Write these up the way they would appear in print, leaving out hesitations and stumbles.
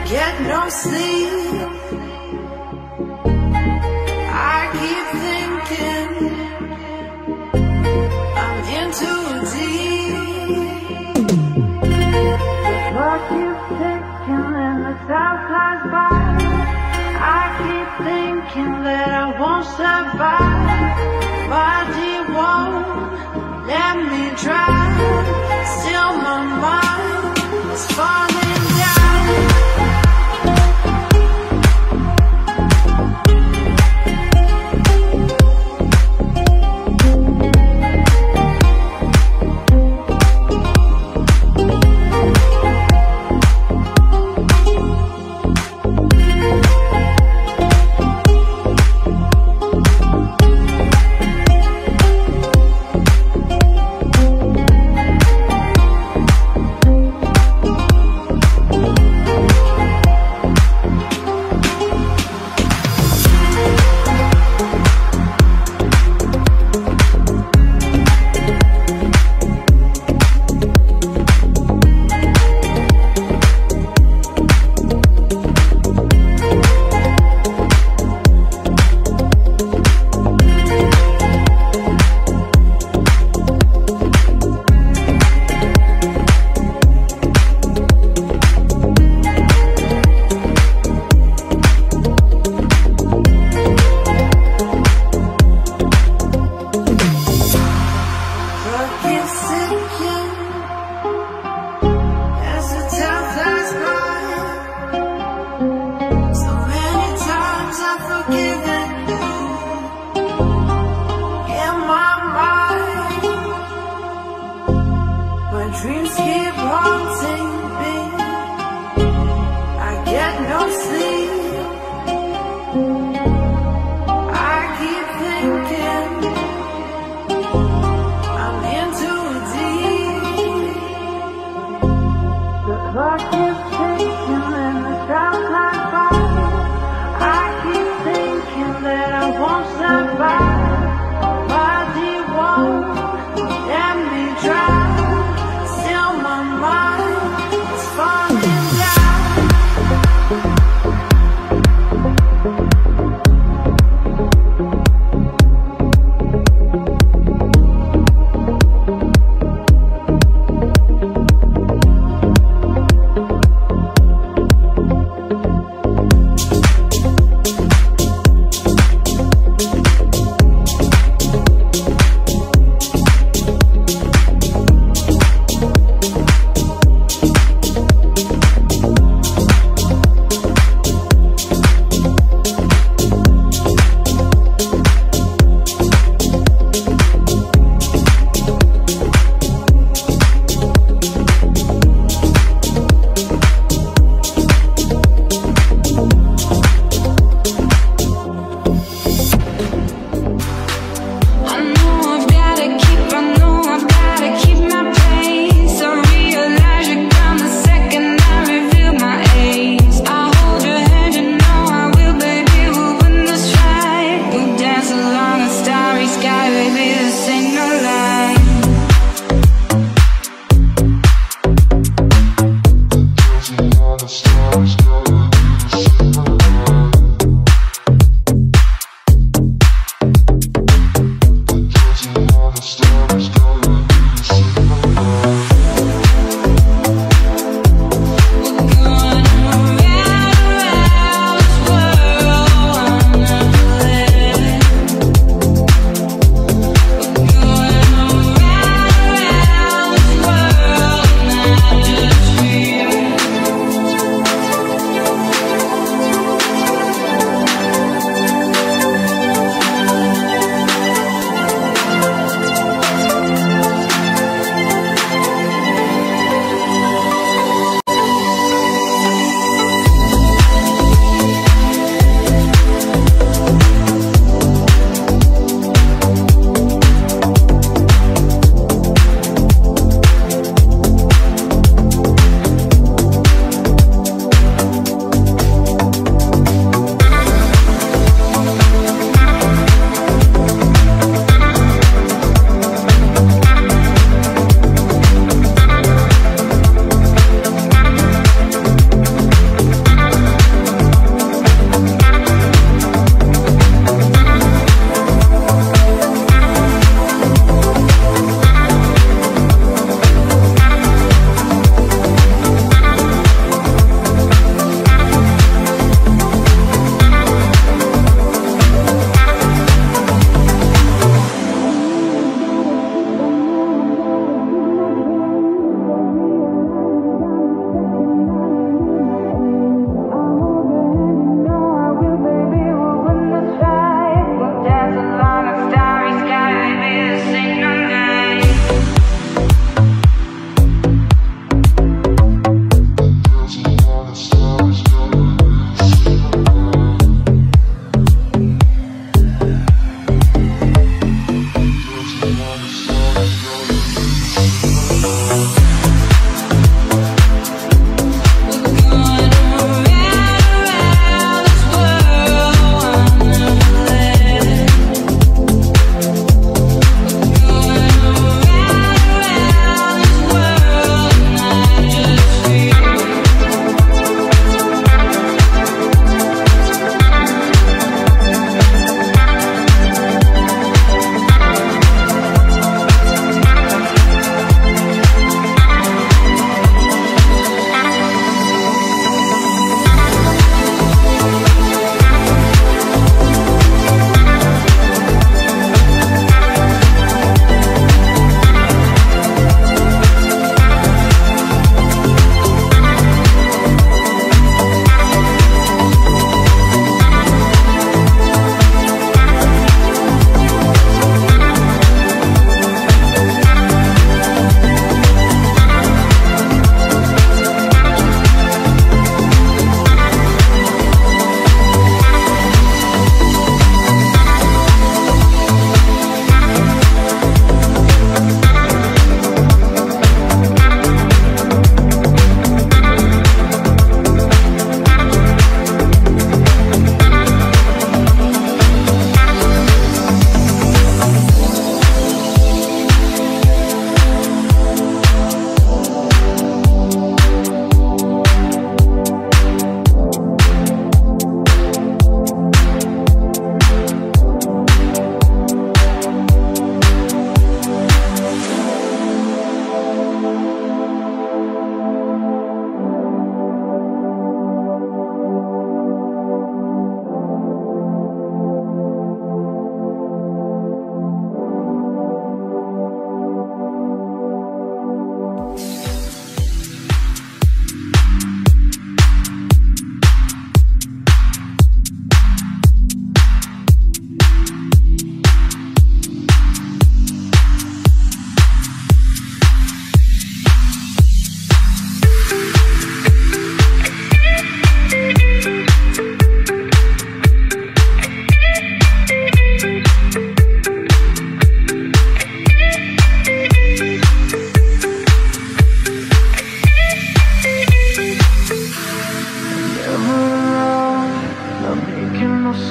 get no sleep. I keep thinking I'm in too deep. The clock keeps ticking and the time flies by. I keep thinking that I won't survive, but you won't let me try. Still my mind is falling down.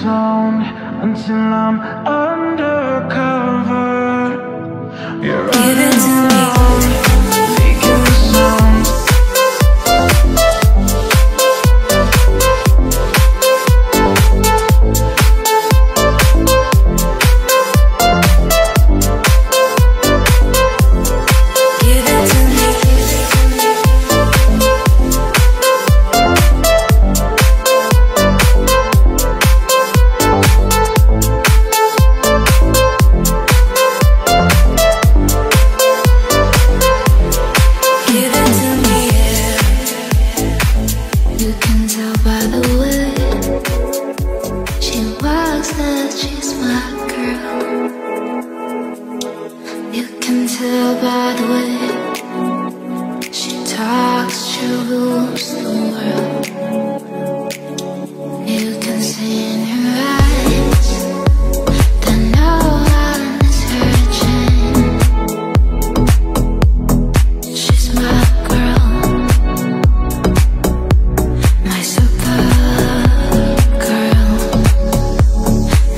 sound until I'm undercover. You're Give it to me. making the sound. Give it to me. Give it to me, yeah. You can tell by the way she walks that she's my girl. You can tell by the way she talks, she rules the world. You can see in her eyes that no one is hurting. She's my girl, my super girl.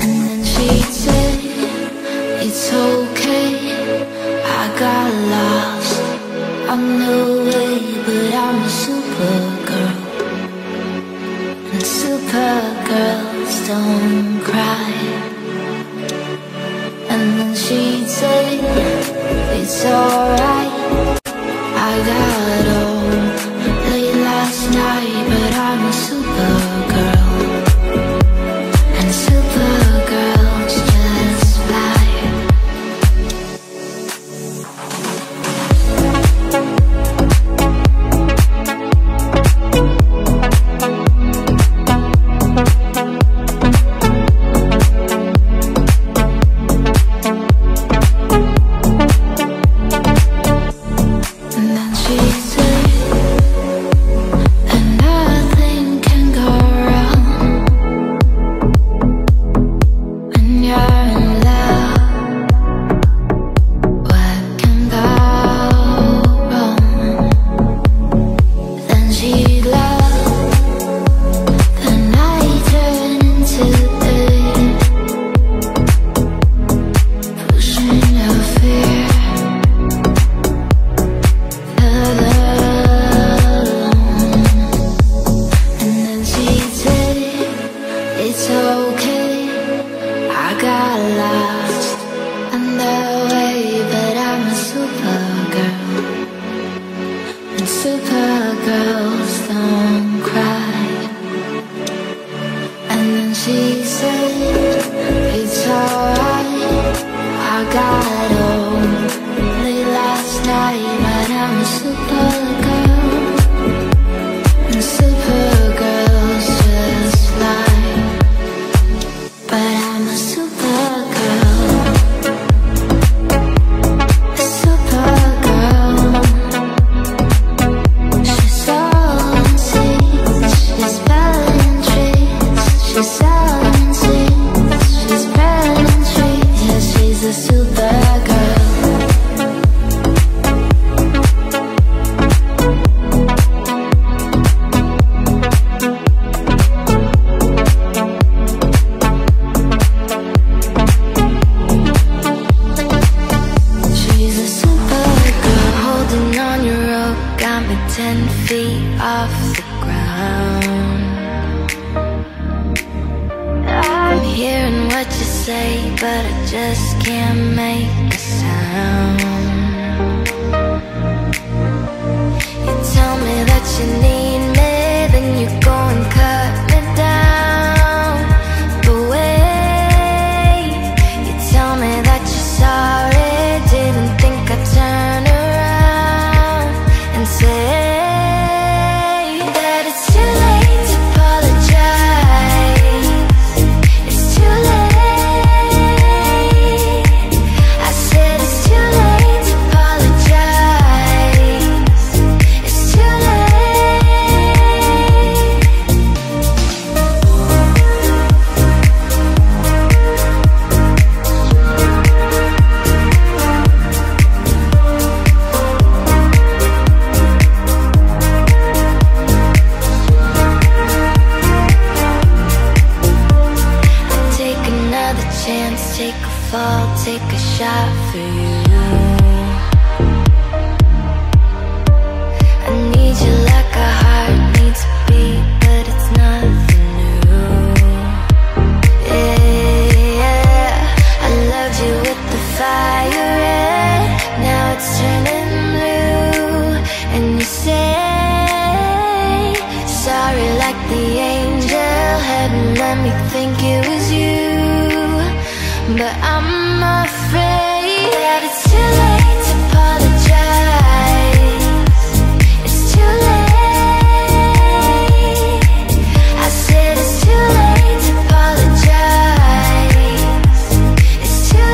And then she'd say, it's okay, I got lost on the way, but I'm a super girl. And super girls don't cry. And then she'd say, it's alright, I got home late last night, but I'm a supergirl. And supergirls just fly. And then she'd say, and nothing can go wrong when you're in love. What can go wrong? Then she'd love the night turn into day, pushing her fear alone. And then she'd say, it's okay, I got lost on the way, but I'm a supergirl. And supergirls don't cry. And then she said, it's alright, I got home late last night, but I'm a supergirl. And supergirls just fly. But I'm a supergirl. A supergirl. She's sowing seeds, she's spelling trees. She's sowing seeds, she's spelling trees. Yeah, she's a supergirl. She's a supergirl, holding on your rope, got me 10 feet off the ground. I'm hearing what you say, but I just can't make a sound. You tell me that you need me, then you go and cut me down. But wait, you tell me that you're sorry, didn't think I'd turn around and say that it's too late to apologize. It's too late. I said it's too late to apologize. It's too late. fall, take a shot for you. I need you like a heart needs a beat, but it's nothing new. Yeah, I loved you with the fire red, now it's turning blue. And you say sorry like the angel hadn't let me think it was you. But I'm afraid that it's too late to apologize. It's too late. I said it's too late to apologize. It's too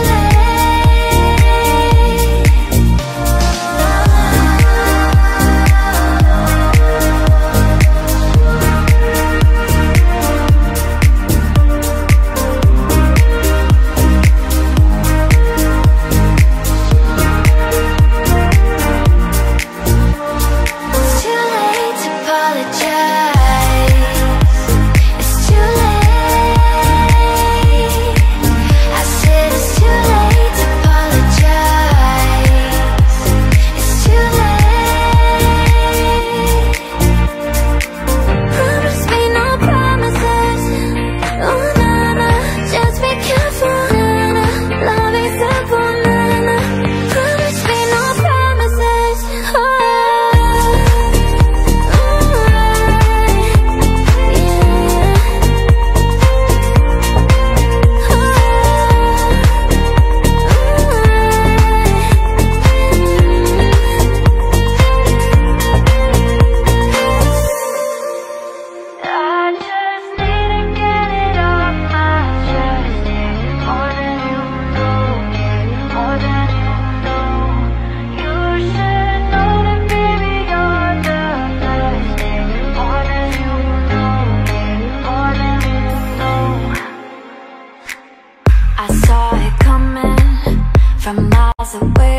from miles away.